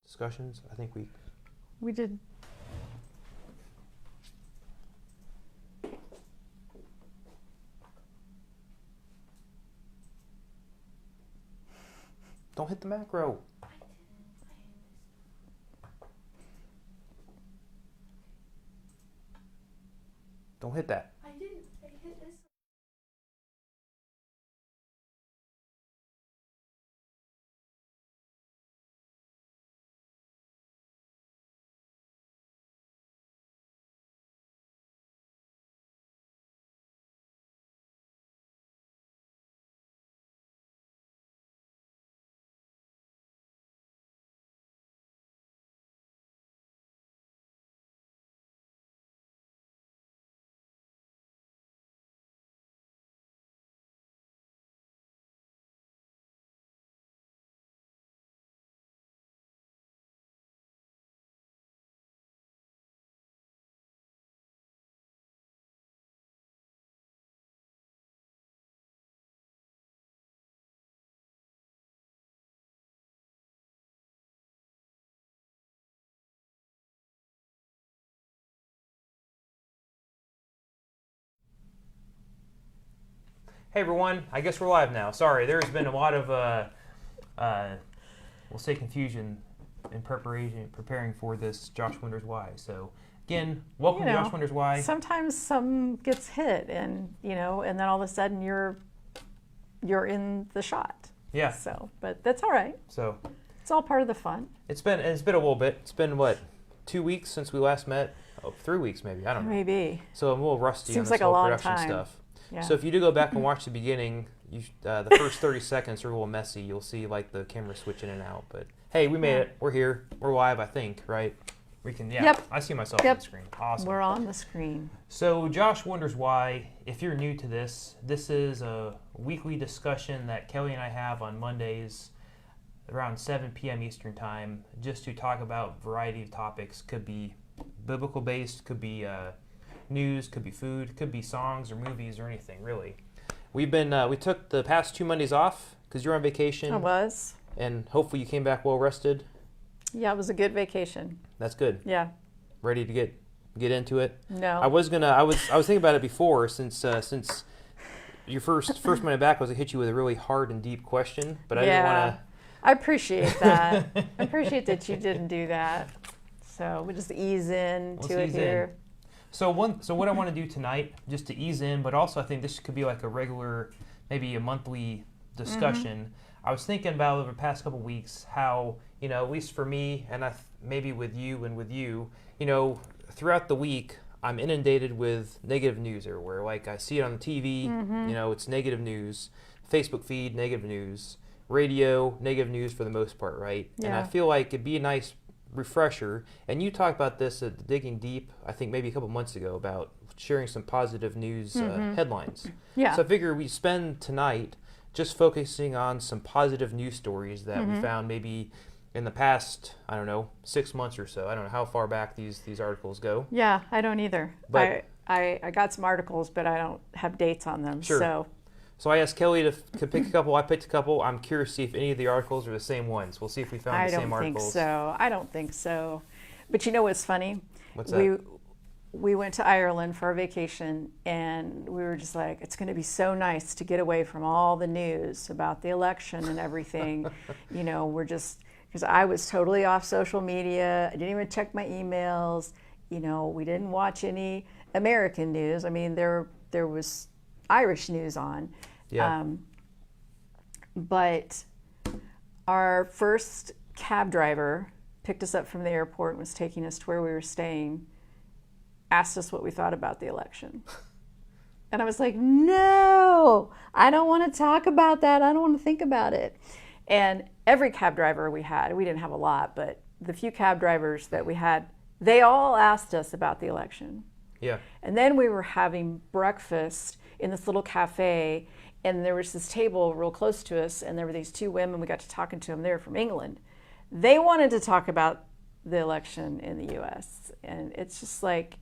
discussions. I think We did. Don't hit the macro. Don't hit that. I didn't. I hit this. Hey everyone, I guess we're live now. Sorry, there's been a lot of, we'll say confusion in preparing for this Josh Wonders Why. So again, welcome to Josh Wonders Why. Sometimes some gets hit, and and then all of a sudden you're in the shot. Yeah. So, but that's all right. So it's all part of the fun. it's been a little bit. It's been what, 2 weeks since we last met? Oh, 3 weeks maybe. I don't know. Maybe. So I'm a little rusty Seems on this like a whole long production time. stuff. Yeah. So if you do go back and watch the beginning, the first 30 seconds are a little messy. You'll see like the camera switch in and out. But hey, we made it. We're here. We're live, I think, right? We can, yeah. Yep. I see myself on the screen. Awesome. We're on the screen. So Josh Wonders Why, if you're new to this is a weekly discussion that Kelly and I have on Mondays around 7 p.m. Eastern Time, just to talk about a variety of topics. Could be biblical based, could be news, could be food, could be songs or movies or anything, really. We took the past 2 Mondays off because you're on vacation. I was. And hopefully you came back well rested. Yeah, it was a good vacation. That's good. Yeah. Ready to get into it? No. I was thinking about it before since your first Monday back was to hit you with a really hard and deep question, but I didn't want to. I appreciate that. I appreciate that you didn't do that. So we just ease into it here. So what I want to do tonight, just to ease in, but also I think this could be like a regular, maybe a monthly discussion. Mm-hmm. I was thinking about over the past couple of weeks how, at least for me, and maybe with you and with you, throughout the week, I'm inundated with negative news everywhere. Like I see it on the TV, it's negative news. Facebook feed, negative news. Radio, negative news for the most part, right? Yeah. And I feel like it'd be a nice refresher, and you talked about this at Digging Deep, I think maybe a couple months ago, about sharing some positive news headlines. Yeah. So I figure we spend tonight just focusing on some positive news stories that we found maybe in the past, 6 months or so. I don't know how far back these articles go. Yeah, I don't either. But I got some articles, but I don't have dates on them. Sure. So I asked Kelly to pick a couple. I picked a couple. I'm curious to see if any of the articles are the same ones. We'll see if we found the same articles. I don't think so. But you know what's funny? What's that? We went to Ireland for our vacation, and we were just like, it's going to be so nice to get away from all the news about the election and everything. Because I was totally off social media. I didn't even check my emails. We didn't watch any American news. I mean, there was Irish news on. Yeah. But our first cab driver picked us up from the airport and was taking us to where we were staying, asked us what we thought about the election. And I was like, no, I don't want to talk about that. I don't want to think about it. And every cab driver we didn't have a lot, but the few cab drivers that we had, they all asked us about the election. Yeah. And then we were having breakfast in this little cafe, and there was this table real close to us, and there were these two women. We got to talking to them. They were from England. They wanted to talk about the election in the U.S., and it's just like,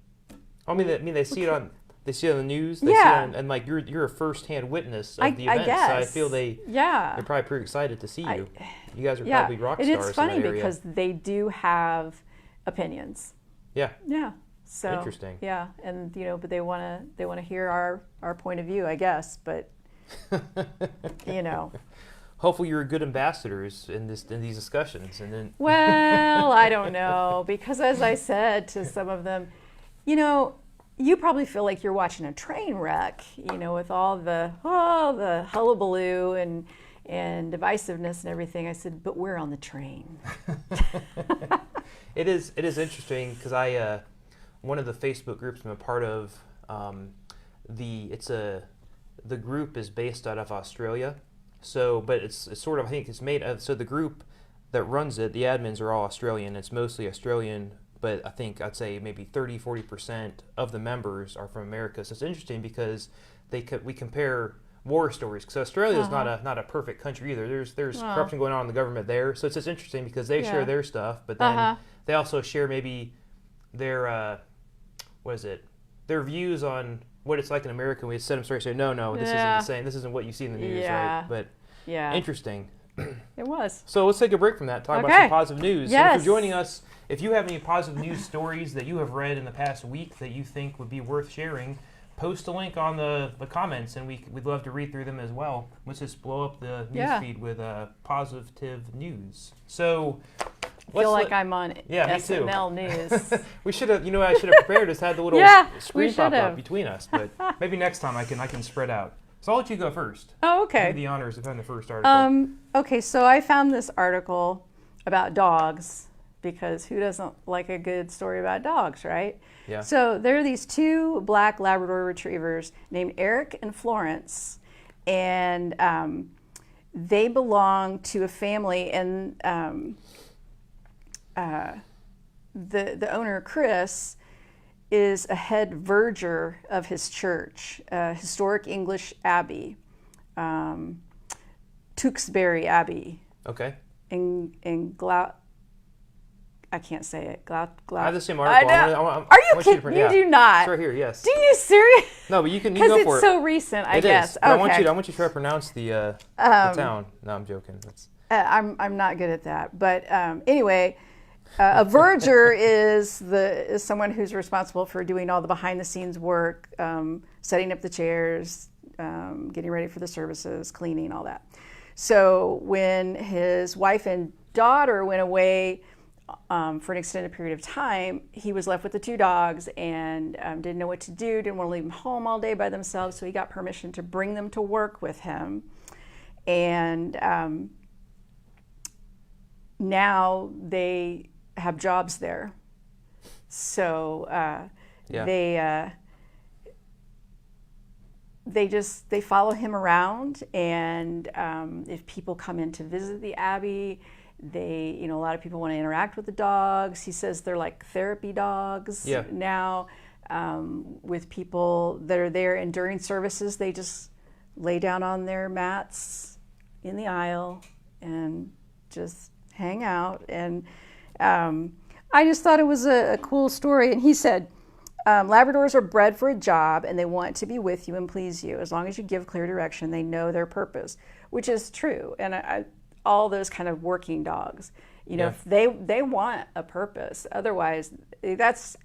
they see it on They see it on the news. They see it on, and like you're a first-hand witness of the event. I guess. So I feel they're probably pretty excited to see you. You guys are probably rock stars. And it's funny in that area. because they do have opinions. Yeah. Yeah. So interesting. Yeah, and but they want to hear our point of view, I guess. But Hopefully, you're good ambassadors in these discussions, and then. Well, I don't know, because as I said to some of them, you probably feel like you're watching a train wreck, with all the hullabaloo and divisiveness and everything. I said, but we're on the train. It is interesting because I one of the Facebook groups I'm a part of, the group is based out of Australia. So, but it's sort of, I think it's made of, so the group that runs it, the admins are all Australian. It's mostly Australian, but I think I'd say maybe 40% of the members are from America. So it's interesting because we compare war stories. Because Australia is not a perfect country either. There's corruption going on in the government there. So it's just interesting because they share their stuff, but then they also share maybe their their views on what it's like in America. We set them straight, say no, this isn't the same. This isn't what you see in the news, right? But interesting. It was. So let's take a break from that. Talk about some positive news. Yes. And if you're joining us, if you have any positive news stories that you have read in the past week that you think would be worth sharing, post a link on the comments, and we'd love to read through them as well. Let's just blow up the news feed with positive news. So. I feel like I'm on SNL News. We should have, I should have prepared us, had the little screen pop up between us, but maybe next time I can spread out. So I'll let you go first. Oh, okay. Give me the honors of having the first article. Okay, so I found this article about dogs because who doesn't like a good story about dogs, right? Yeah. So there are these two black Labrador retrievers named Eric and Florence, and they belong to a family, and the owner, Chris, is a head verger of his church, historic English abbey, Tewkesbury Abbey. Okay. In I can't say it. I have the same article. Are you kidding? You do not. It's right here, yes. Do you serious? No, but you go for it. Because it's so recent, I guess. Is. But okay. I want you to try to pronounce the town. No, I'm joking. I'm not good at that. But anyway, a verger is someone who's responsible for doing all the behind-the-scenes work, setting up the chairs, getting ready for the services, cleaning, all that. So when his wife and daughter went away for an extended period of time, he was left with the two dogs and didn't know what to do, didn't want to leave them home all day by themselves, so he got permission to bring them to work with him. And now they have jobs there. So they follow him around, and if people come in to visit the Abbey, a lot of people want to interact with the dogs. He says they're like therapy dogs now, with people that are there, and during services they just lay down on their mats in the aisle and just hang out. And I just thought it was a cool story. And he said, Labradors are bred for a job, and they want to be with you and please you. As long as you give clear direction, they know their purpose, which is true. And all those kind of working dogs, they want a purpose. Otherwise, that's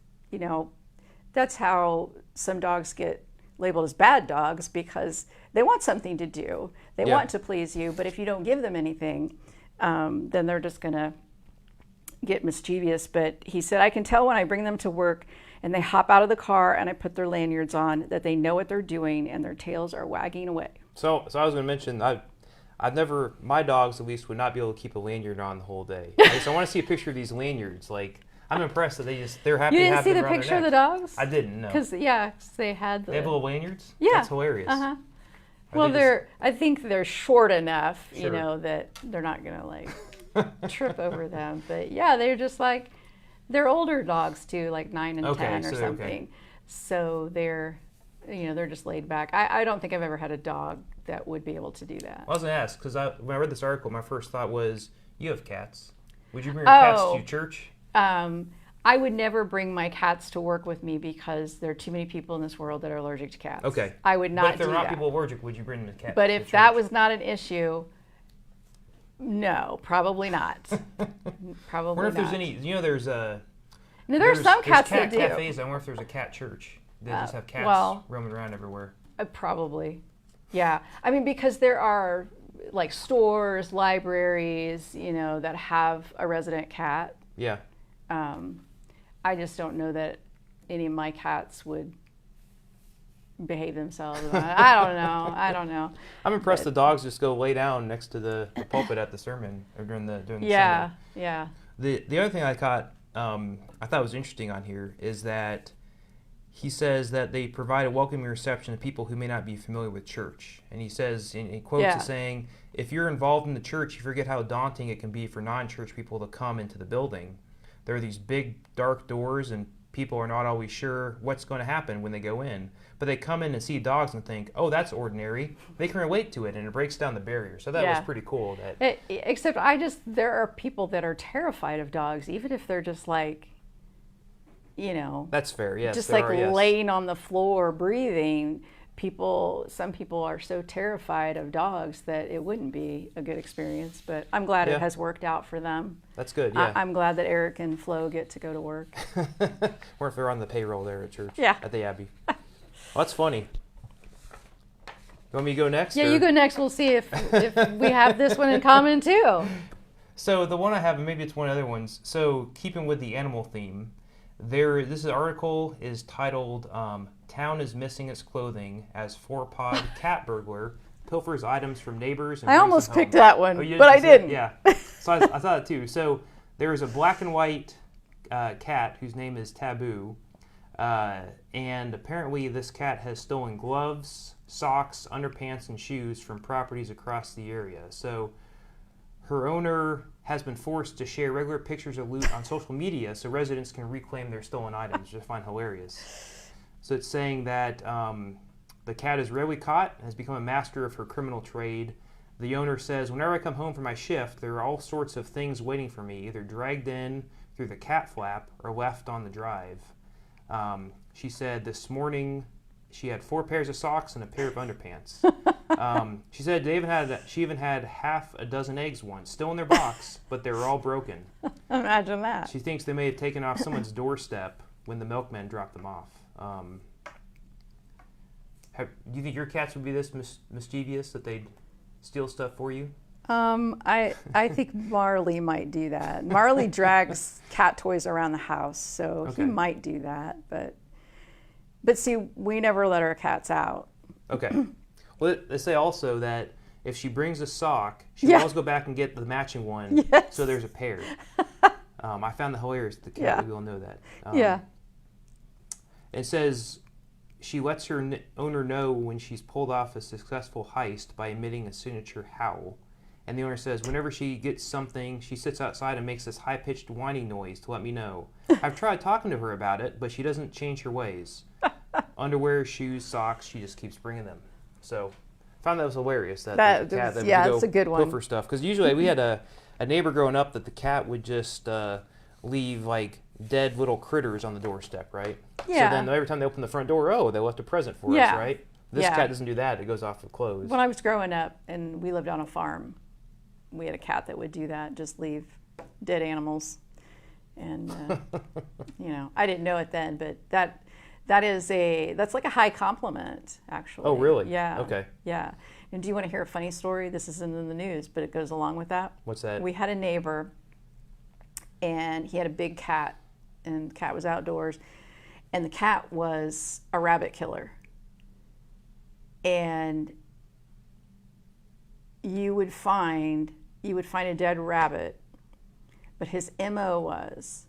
how some dogs get labeled as bad dogs, because they want something to do. They want to please you, but if you don't give them anything, then they're just going to get mischievous. But he said, I can tell when I bring them to work and they hop out of the car and I put their lanyards on that they know what they're doing and their tails are wagging away. So I was going to mention, my dogs at least would not be able to keep a lanyard on the whole day. So I want to see a picture of these lanyards. Like, I'm impressed that they're happy to have them around their necks. You didn't see the picture of the dogs? I didn't, no. Because, they had They have little lanyards? Yeah. That's hilarious. Uh-huh. Well, I think they're short enough, that they're not going to, trip over them. But, they're just they're older dogs, too, like 9 and 10 or something. Okay. So they're just laid back. I don't think I've ever had a dog that would be able to do that. I was going to ask, because when I read this article, my first thought was, you have cats. Would you bring your cats to church? I would never bring my cats to work with me because there are too many people in this world that are allergic to cats. Okay. I would not do that. But if there are not people allergic, would you bring them to cats? But if that was not an issue, no, probably not. Probably I wonder if not. there's any, there's Now, there are some cats cat that do. cafes. I wonder if there's a cat church. They just have cats roaming around everywhere. Probably. Yeah. I mean, because there are like stores, libraries, that have a resident cat. Yeah. I just don't know that any of my cats would behave themselves. I don't know. I'm impressed the dogs just go lay down next to the pulpit at the sermon or during the sermon. Yeah. The other thing I thought was interesting on here is that he says that they provide a welcoming reception to people who may not be familiar with church. And he says, and he quotes it saying, if you're involved in the church, you forget how daunting it can be for non-church people to come into the building. There are these big, dark doors, and people are not always sure what's going to happen when they go in. But they come in and see dogs and think, oh, that's ordinary. They can relate to it, and it breaks down the barrier. So that was pretty cool. Except there are people that are terrified of dogs, even if they're just like, That's fair, yes. Just laying on the floor breathing. Some people are so terrified of dogs that it wouldn't be a good experience, but I'm glad it has worked out for them. That's good, yeah. I'm glad that Eric and Flo get to go to work. Or if they're on the payroll there at church, at the Abbey. Well, that's funny. You want me to go next? Yeah, you go next. We'll see if we have this one in common too. So the one I have, and maybe it's one of the other ones, so keeping with the animal theme, this article is titled Town is Missing Its Clothing as Four-Pawed Cat Burglar Pilfers Items from Neighbors. And I almost picked that one, but I didn't. Yeah, so I thought it too. So there's a black and white cat whose name is Taboo, and apparently this cat has stolen gloves, socks, underpants, and shoes from properties across the area. So her owner has been forced to share regular pictures of loot on social media so residents can reclaim their stolen items, which I find hilarious. So it's saying that the cat is rarely caught and has become a master of her criminal trade. The owner says, whenever I come home from my shift, there are all sorts of things waiting for me, either dragged in through the cat flap or left on the drive. She said this morning she had 4 pairs of socks and a pair of underpants. She said she even had half a dozen eggs once, still in their box, but they were all broken. Imagine that. She thinks they may have taken off someone's doorstep when the milkman dropped them off. Do you think your cats would be this mischievous that they'd steal stuff for you? I think Marley might do that. Marley drags cat toys around the house, so he might do that. But see, we never let our cats out. Okay. Well, they say also that if she brings a sock, she'll always go back and get the matching one, so there's a pair. I found that hilarious. The cat will know that. It says she lets her owner know when she's pulled off a successful heist by emitting a signature howl. And the owner says whenever she gets something, she sits outside and makes this high-pitched whining noise to let me know. I've tried talking to her about it, but she doesn't change her ways. Underwear, shoes, socks, she just keeps bringing them. So I found that was hilarious. That the cat that would go it's a good one. pilfer stuff. Because usually we had a neighbor growing up that the cat would just leave like dead little critters on the doorstep, right? Yeah. So then every time they open the front door, they left a present for us, right? This cat doesn't do that. It goes off with clothes. When I was growing up and we lived on a farm, we had a cat that would do that, just leave dead animals. And, I didn't know it then, but that's like a high compliment, actually. Oh, really? Yeah. Okay. Yeah. And do you want to hear a funny story? This isn't in the news, but it goes along with that. What's that? We had a neighbor, and he had a big cat, and the cat was outdoors, and the cat was a rabbit killer. And you would find a dead rabbit, but his MO was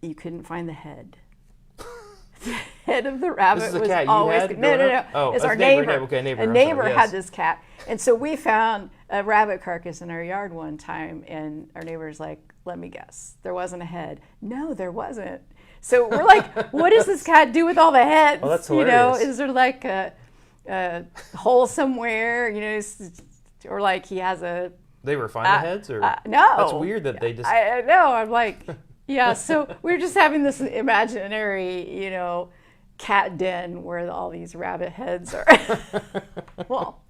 you couldn't find the head. The head of the rabbit this is was a cat always you had no. Oh, it's our neighbor. neighbor. Okay, neighbor. A neighbor sorry, had this cat, and so we found a rabbit carcass in our yard one time, and our neighbor's like, "Let me guess, there wasn't a head." No, there wasn't. So we're like, "What does this cat do with all the heads?" Oh, that's hilarious. Is there like a hole somewhere? Or like he has a. They refine the heads, or no. That's weird that they just. I know. I'm like, Yeah, so we're just having this imaginary, cat den where all these rabbit heads are. Well,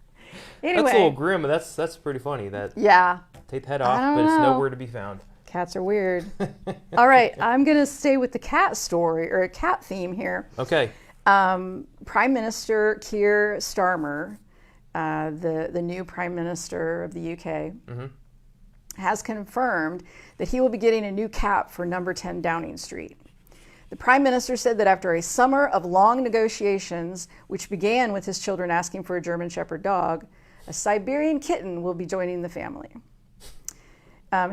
anyway. That's a little grim, but that's pretty funny. That Yeah. take the head off, but it's nowhere to be found. Cats are weird. All right, I'm going to stay with the cat story, or a cat theme here. Okay. Prime Minister Keir Starmer, the new Prime Minister of the UK, has confirmed that he will be getting a new cat for number 10 Downing Street. The Prime Minister said that after a summer of long negotiations, which began with his children asking for a German Shepherd dog, a Siberian kitten will be joining the family.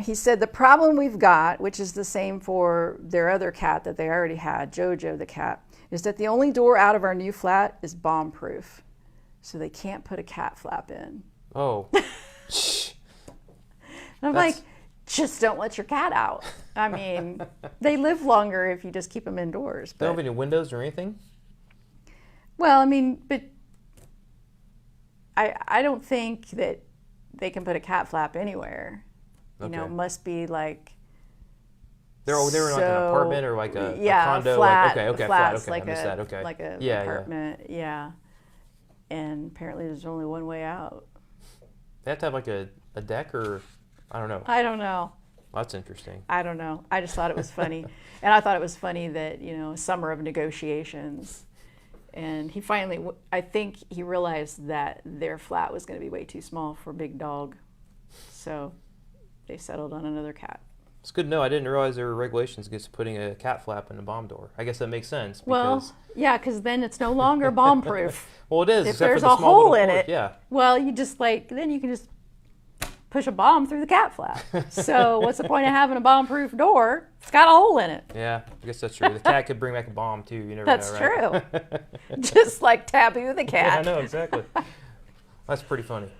He said the problem we've got, which is the same for their other cat that they already had, Jojo the cat, is that the only door out of our new flat is bomb-proof. So they can't put a cat flap in. Oh. And I'm like, just don't let your cat out. I mean, they live longer if you just keep them indoors. They don't have any windows or anything? Well, I mean, but I don't think that they can put a cat flap anywhere. Okay. It must be like... They were in like an apartment or like a condo? Flat, Okay, flat. Okay, I missed that, okay. Like an apartment, yeah. And apparently there's only one way out. They have to have like a deck or... I don't know. I don't know. That's interesting. I don't know. I just thought it was funny. And I thought it was funny that, summer of negotiations. And he finally, I think he realized that their flat was going to be way too small for Big Dog. So they settled on another cat. It's good to know. I didn't realize there were regulations against putting a cat flap in a bomb door. I guess that makes sense. Well, yeah, because then it's no longer bomb-proof. Well, it is. If except there's for the a small hole little in port. it, Yeah. well, then you can just push a bomb through the cat flap. So what's the point of having a bomb-proof door? It's got a hole in it. Yeah, I guess that's true. The cat could bring back a bomb too. You never That's know, right? true. Just like Taboo the cat. Yeah, I know, exactly. That's pretty funny.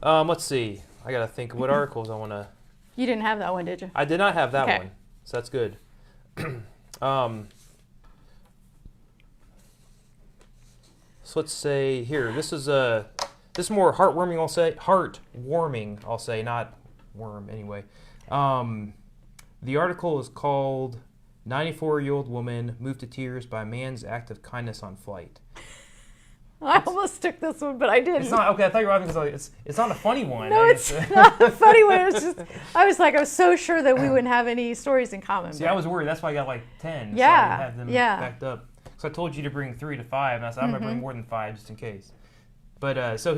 Let's see. I got to think of what articles I want to... You didn't have that one, did you? I did not have that Okay. one, so that's good. So let's say here. This is more heartwarming. I'll say, not worm anyway. The article is called "94-Year-Old Woman Moved to Tears by Man's Act of Kindness on Flight." I almost took this one, but I didn't. It's not okay. I thought you were laughing because it's not a funny one. No, it's not a funny one. It's just I was so sure that we wouldn't have any stories in common. See, I was worried. That's why I got like 10. Yeah, so I had them backed up. So I told you to bring 3 to 5, and I said I'm gonna bring more than 5 just in case. But so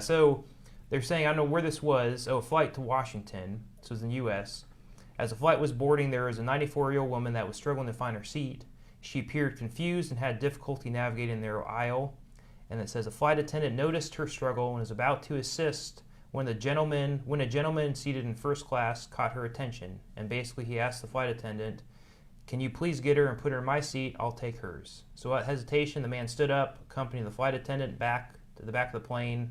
so they're saying, I don't know where this was. A flight to Washington. This was in the U.S. As the flight was boarding, there was a 94-year-old woman that was struggling to find her seat. She appeared confused and had difficulty navigating their aisle. And it says a flight attendant noticed her struggle and was about to assist when a gentleman seated in first class caught her attention. And basically he asked the flight attendant, "Can you please get her and put her in my seat? I'll take hers." So without hesitation, the man stood up, accompanied the flight attendant back to the back of the plane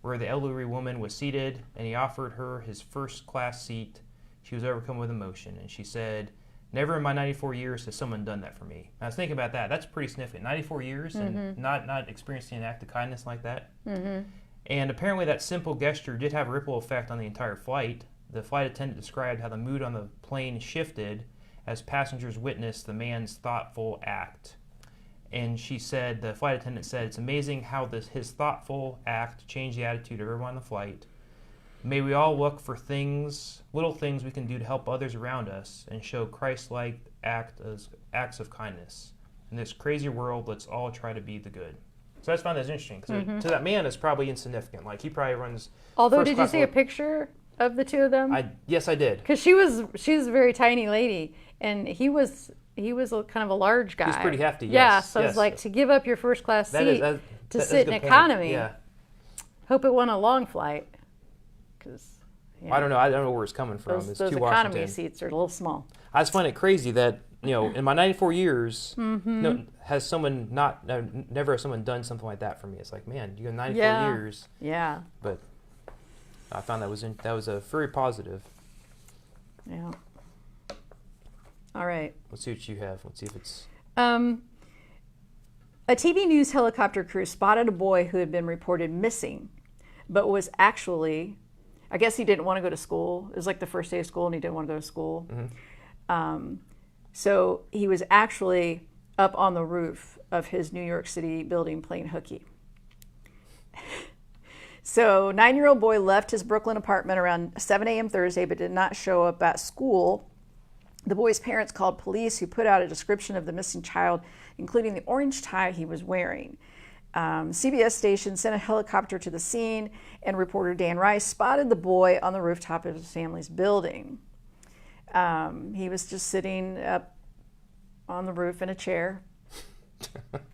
where the elderly woman was seated, and he offered her his first class seat. She was overcome with emotion, and she said, "Never in my 94 years has someone done that for me." I was thinking about that. That's pretty significant. 94 years and not experiencing an act of kindness like that. Mm-hmm. And apparently that simple gesture did have a ripple effect on the entire flight. The flight attendant described how the mood on the plane shifted as passengers witnessed the man's thoughtful act. And the flight attendant said, "It's amazing how his thoughtful act changed the attitude of everyone on the flight. May we all look for little things we can do to help others around us and show Christ-like acts of kindness. In this crazy world, let's all try to be the good." So I just found that interesting. Because to that man, it's probably insignificant. Like, he probably runs... Although, did you see a picture of the two of them? Yes, I did. Because she's a very tiny lady, and he was kind of a large guy. He's pretty hefty, yes. Yeah, so yes. it's like to give up your first class seat to sit in point. economy. Yeah. Hope it wasn't a long flight. Because I don't know. I don't know where it's coming from. Those economy seats are a little small. I just find it crazy that, in my 94 years, has someone never has someone done something like that for me. It's like, man, you have 94 years. Yeah. But I found that was a very positive. Yeah. All right. Let's see what you have. Let's see if it's... A TV news helicopter crew spotted a boy who had been reported missing, but was actually... I guess he didn't want to go to school. It was like the first day of school and he didn't want to go to school. So he was actually up on the roof of his New York City building playing hooky. So 9-year-old boy left his Brooklyn apartment around 7 a.m. Thursday, but did not show up at school. The boy's parents called police, who put out a description of the missing child, including the orange tie he was wearing. CBS station sent a helicopter to the scene, and reporter Dan Rice spotted the boy on the rooftop of his family's building. He was just sitting up on the roof in a chair.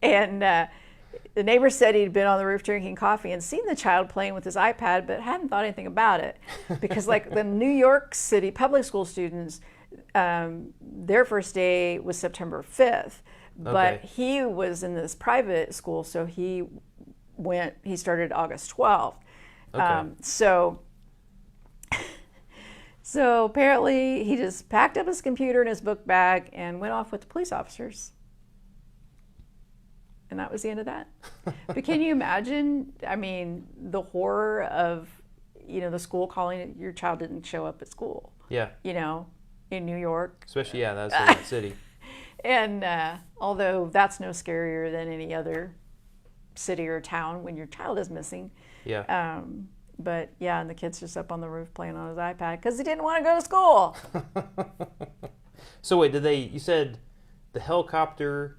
And the neighbor said he'd been on the roof drinking coffee and seen the child playing with his iPad, but hadn't thought anything about it. Because like the New York City public school students, their first day was September 5th. But he was in this private school, so he started August 12th. So apparently he just packed up his computer and his book bag and went off with the police officers. And that was the end of that. But can you imagine, I mean, the horror of, the school calling it your child didn't show up at school. Yeah. In New York. Especially, that's in that city. And although that's no scarier than any other city or town when your child is missing. Yeah. But yeah, and the kid's just up on the roof playing on his iPad because he didn't want to go to school. So wait, you said the helicopter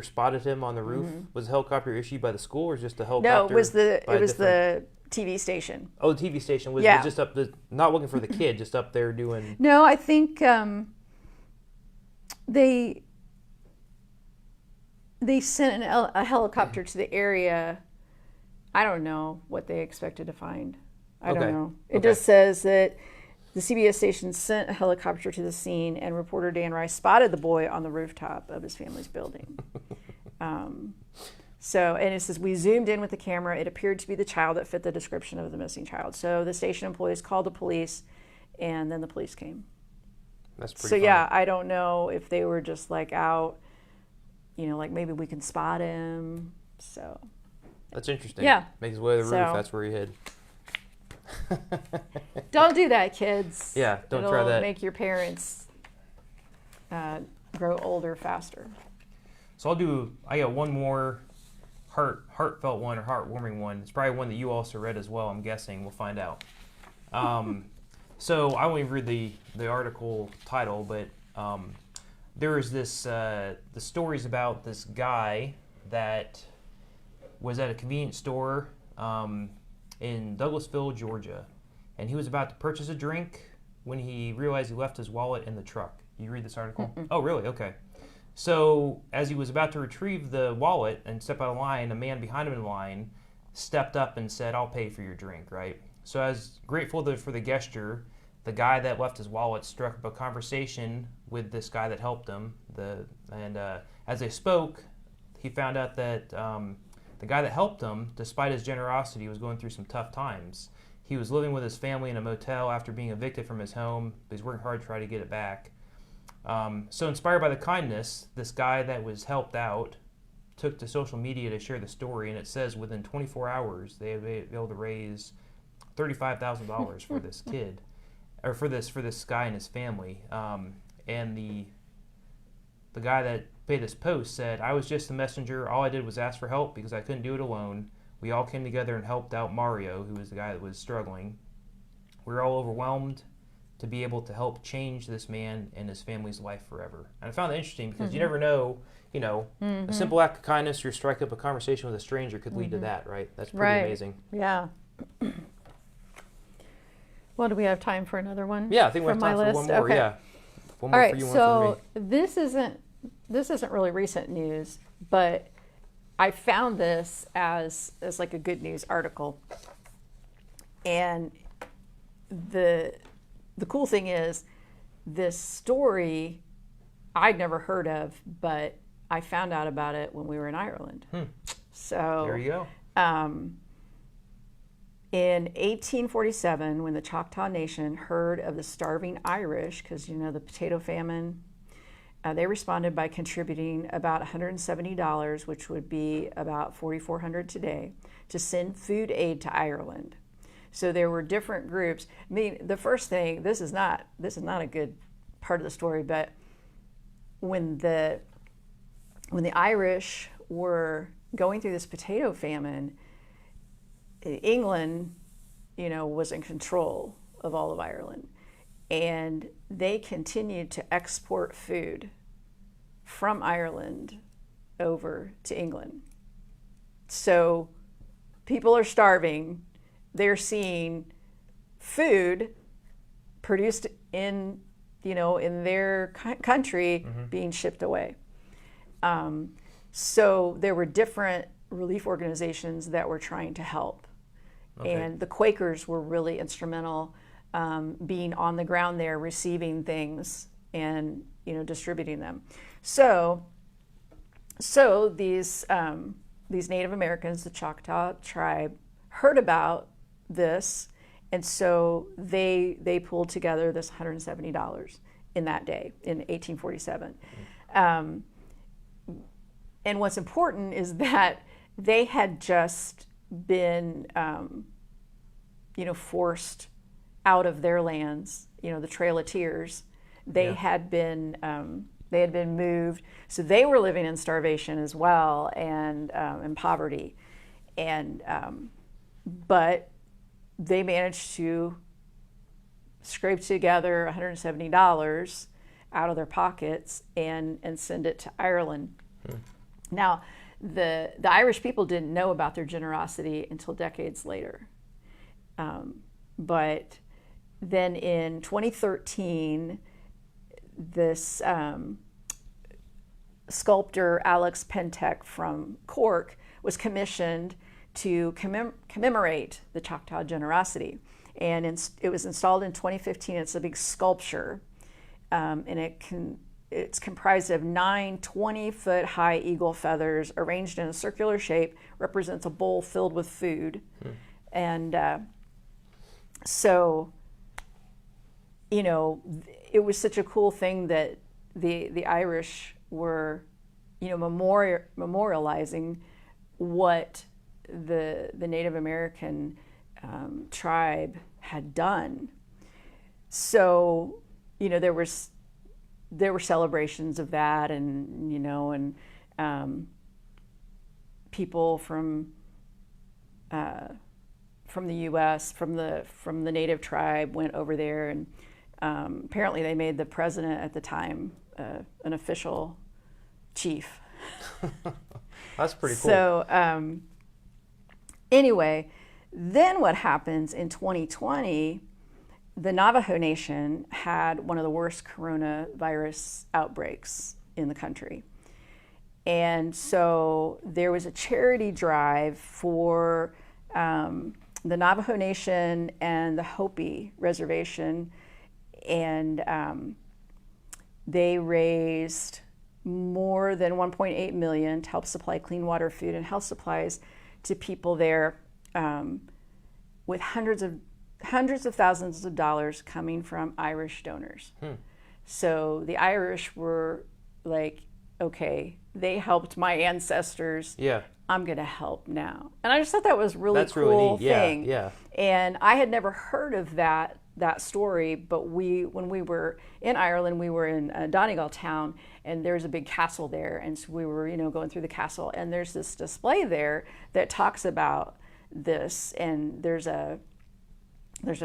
spotted him on the roof? Mm-hmm. Was the helicopter issued by the school or just the helicopter? No, it was the TV station. Oh, the TV station was just up not looking for the kid, just up there doing. No, I think they sent a helicopter to the area. I don't know what they expected to find. I don't know. It just says that the CBS station sent a helicopter to the scene, and reporter Dan Rice spotted the boy on the rooftop of his family's building. And it says, we zoomed in with the camera. It appeared to be the child that fit the description of the missing child. So the station employees called the police, and then the police came. That's pretty funny. Yeah, I don't know if they were just like out, like maybe we can spot him. So that's interesting. Yeah. Make his way to the roof. That's where he hid. Don't do that, kids. Yeah, don't try that. It'll make your parents grow older faster. So I got one more heartfelt one or heartwarming one. It's probably one that you also read as well, I'm guessing. We'll find out. So I won't even read the article title, but there is this, the stories about this guy that was at a convenience store in Douglasville, Georgia, and he was about to purchase a drink when he realized he left his wallet in the truck. You read this article? Mm-mm. Oh, really? Okay. So as he was about to retrieve the wallet and step out of line, a man behind him in line stepped up and said, "I'll pay for your drink," right? So as grateful for the gesture, the guy that left his wallet struck up a conversation with this guy that helped him. As they spoke, he found out that the guy that helped him, despite his generosity, was going through some tough times. He was living with his family in a motel after being evicted from his home, but he's working hard to try to get it back. So inspired by the kindness, this guy that was helped out took to social media to share the story, and it says within 24 hours they were able to raise $35,000 for this kid, or for this guy and his family. And the guy that made this post said, "I was just a messenger. All I did was ask for help because I couldn't do it alone. We all came together and helped out Mario, who was the guy that was struggling. We were all overwhelmed to be able to help change this man and his family's life forever." And I found that interesting because you never know, a simple act of kindness or strike up a conversation with a stranger could lead to that, right? That's pretty amazing. Yeah. Well, do we have time for another one? Yeah, I think we have time for one more. Okay. Yeah. One more all right, for you, so one for me. this isn't really recent news, but I found this as like a good news article. And the cool thing is, this story I'd never heard of, but I found out about it when we were in Ireland. So there you go. In 1847, when the Choctaw Nation heard of the starving Irish, because the potato famine, they responded by contributing about $170, which would be about $4,400 today, to send food aid to Ireland. So there were different groups. I mean, the first thing, this is not a good part of the story, but when the Irish were going through this potato famine, England, was in control of all of Ireland, and they continued to export food from Ireland over to England. So people are starving. They're seeing food produced in their country being shipped away. So there were different relief organizations that were trying to help. Okay. And the Quakers were really instrumental, being on the ground there, receiving things and distributing them. So these Native Americans, the Choctaw tribe, heard about this, and so they pulled together this $170 in that day in 1847. And what's important is that they had just been, forced out of their lands. The Trail of Tears. They had been moved, so they were living in starvation as well and in poverty, and but they managed to scrape together $170 out of their pockets and send it to Ireland. Now, the Irish people didn't know about their generosity until decades later. But then in 2013, this sculptor Alex Pentek from Cork was commissioned to commemorate the Choctaw generosity. And it was installed in 2015. It's a big sculpture, and it's comprised of 9 20-foot high eagle feathers arranged in a circular shape, represents a bowl filled with food. And so, it was such a cool thing that the Irish were, memorializing what the Native American tribe had done. So, there were celebrations of that, and people from the U.S. from the native tribe went over there, and apparently they made the president at the time an official chief. That's pretty cool. So anyway, then what happens in 2020? The Navajo Nation had one of the worst coronavirus outbreaks in the country. And so there was a charity drive for the Navajo Nation and the Hopi Reservation, and they raised more than $1.8 million to help supply clean water, food, and health supplies to people there, with hundreds of thousands of dollars coming from Irish donors. So the Irish were like, okay, they helped my ancestors. Yeah. I'm going to help now. And I just thought that was That's cool really neat. thing. Yeah. And I had never heard of that story, but when we were in Ireland, we were in Donegal town, and there's a big castle there, and so we were going through the castle, and there's this display there that talks about this, and there's a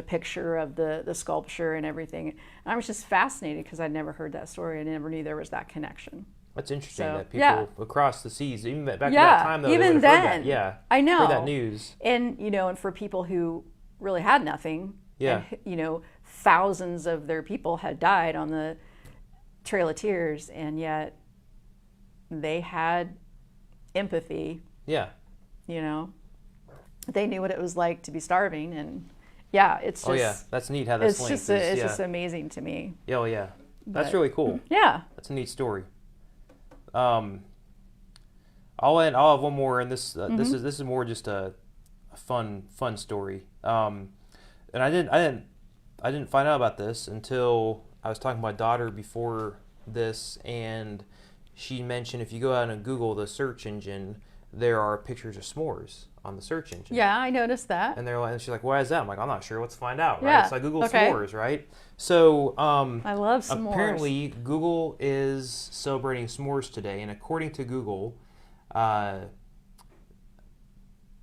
picture of the sculpture and everything. And I was just fascinated because I'd never heard that story. I never knew there was that connection. That's interesting that people across the seas, even back at that time, though, even they would have then, heard that. Yeah, I know. Heard that news. And and for people who really had nothing, and, thousands of their people had died on the Trail of Tears, and yet they had empathy. Yeah. They knew what it was like to be starving, and it's just. That's neat how that's linked. It's just amazing to me. Oh yeah, that's really cool. Yeah, that's a neat story. I'll have one more, and this this is more just a fun story. And I didn't find out about this until I was talking to my daughter before this, and she mentioned if you go out and Google the search engine, there are pictures of s'mores on the search engine. Yeah, I noticed that. And and she's like, why is that? I'm like, I'm not sure. Let's find out, right? Yeah. So I Googled Okay. s'mores, right? So I love s'mores. apparently Google is celebrating s'mores today. And according to Google,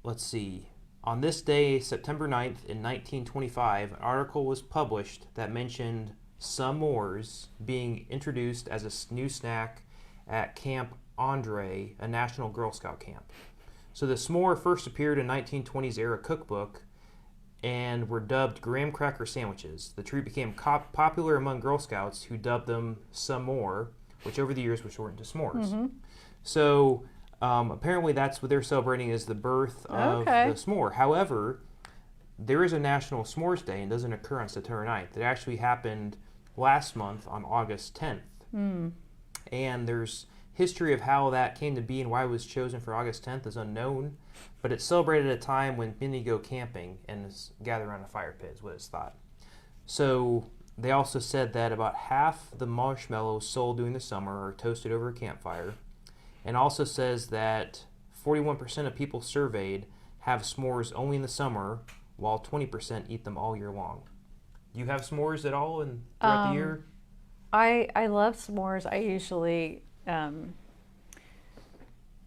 let's see. On this day, September 9th in 1925, an article was published that mentioned s'mores being introduced as a new snack at Camp Andre, a National Girl Scout camp. So the s'more first appeared in 1920s era cookbook and were dubbed graham cracker sandwiches. The treat became popular among Girl Scouts, who dubbed them s'more, which over the years was shortened to s'mores. Mm-hmm. So apparently that's what they're celebrating, is the birth of the s'more. However, there is a National S'mores Day and doesn't occur on September 9th. It actually happened last month on August 10th. And there's history of how that came to be and why it was chosen for August 10th is unknown, but it's celebrated at a time when many go camping and gather around a fire pit is what it's thought. So they also said that about half the marshmallows sold during the summer are toasted over a campfire, and also says that 41% of people surveyed have s'mores only in the summer, while 20% eat them all year long. Do you have s'mores at all throughout the year? I love s'mores. I usually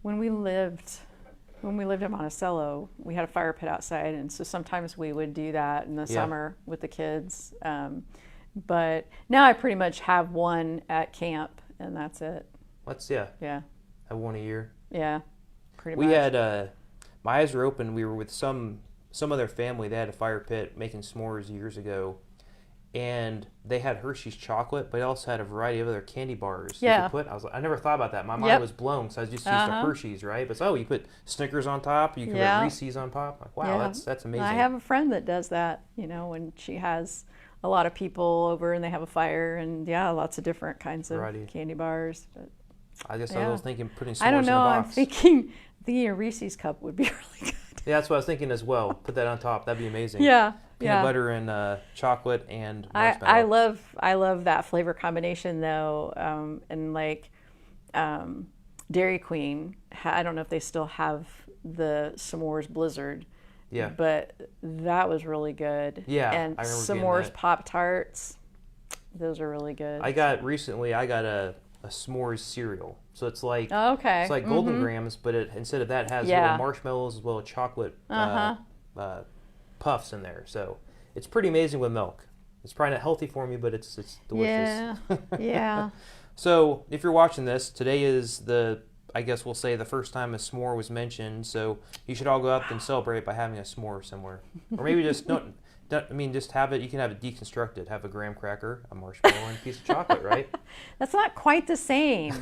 when we lived in Monticello, we had a fire pit outside, and so sometimes we would do that in the summer with the kids. But now I pretty much have one at camp, and that's it. Yeah. Have one a year. Yeah, pretty We much. had my eyes were open. We were with some other family. They had a fire pit making s'mores years ago, and they had Hershey's chocolate, but they also had a variety of other candy bars. Yeah. You could put. I never thought about that. My mind was blown, so I was just used to Hershey's, right? But you put Snickers on top. You can put Reese's on top. Like, wow, that's amazing. I have a friend that does that. When she has a lot of people over and they have a fire, and lots of different kinds of candy bars. But I guess I was thinking putting s'mores I don't know. in a box. I'm thinking the Reese's cup would be really good. Yeah, that's what I was thinking as well. Put that on top. That'd be amazing. Yeah. Peanut butter and chocolate and marshmallow. I love that flavor combination though, and like Dairy Queen. I don't know if they still have the s'mores Blizzard. Yeah. But that was really good. Yeah. And I remember s'mores Pop-Tarts. Those are really good. I got a s'mores cereal. So it's like it's like Golden Grams, but instead of that, it has little marshmallows as well as chocolate puffs in there. So it's pretty amazing with milk. It's probably not healthy for me, but it's delicious. Yeah. So if you're watching this, today is I guess we'll say the first time a s'more was mentioned. So you should all go out and celebrate by having a s'more somewhere, or maybe just just have it. You can have it deconstructed. Have a graham cracker, a marshmallow, and a piece of chocolate, right? That's not quite the same.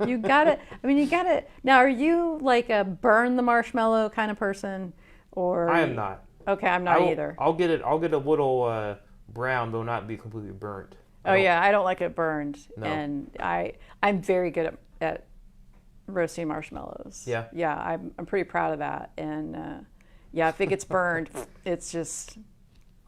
You got it. Now, are you like a burn the marshmallow kind of person, or? I am not. Okay, I'm not either. I'll get a little brown, but not be completely burnt. I don't like it burned, No. and I'm very good at roasting marshmallows. Yeah, I'm pretty proud of that, and if it gets burned, it's just.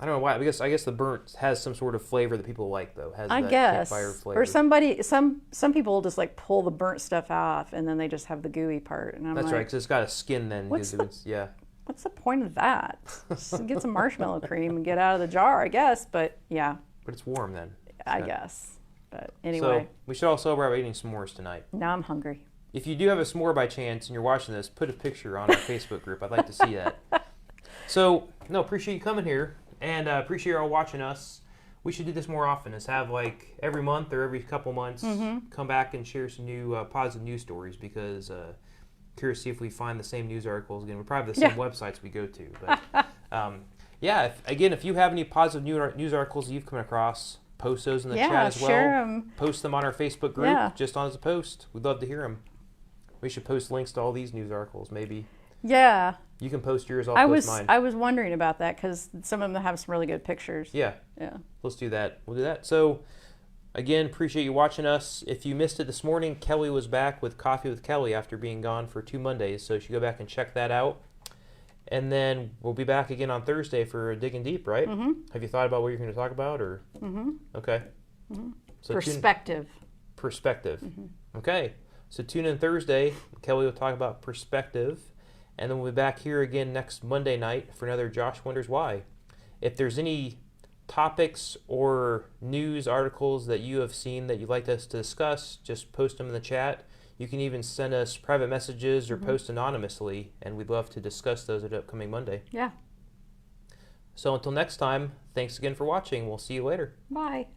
I don't know why. I guess the burnt has some sort of flavor that people like, though. I guess. Campfire flavor. Or some people just like pull the burnt stuff off, and then they just have the gooey part. And That's right, because it's got a skin then. What's the point of that? Just get some marshmallow cream and get out of the jar, I guess. But yeah. But it's warm then. I guess. But anyway. So we should all celebrate eating s'mores tonight. Now I'm hungry. If you do have a s'more by chance and you're watching this, put a picture on our Facebook group. I'd like to see that. So, appreciate you coming here. And appreciate you all watching us. We should do this more often. Is have like every month or every couple months come back and share some new positive news stories, because curious to see if we find the same news articles again. We probably have the same websites we go to. But if you have any positive news articles you've come across, post those in the chat as well. Share them. Post them on our Facebook group just as a post. We'd love to hear them. We should post links to all these news articles maybe. Yeah. You can post yours, I'll post mine. I was wondering about that because some of them have some really good pictures. Yeah. Let's do that. We'll do that. So, again, appreciate you watching us. If you missed it this morning, Kelly was back with Coffee with Kelly after being gone for 2 Mondays. So you should go back and check that out. And then we'll be back again on Thursday for Digging Deep, right? Mm-hmm. Have you thought about what you're going to talk about? Or Okay. Mm-hmm. So perspective. Perspective. Mm-hmm. Okay. So tune in Thursday. Kelly will talk about perspective. And then we'll be back here again next Monday night for another Josh Wonders Why. If there's any topics or news articles that you have seen that you'd like us to discuss, just post them in the chat. You can even send us private messages or post anonymously, and we'd love to discuss those at upcoming Monday. Yeah. So until next time, thanks again for watching. We'll see you later. Bye.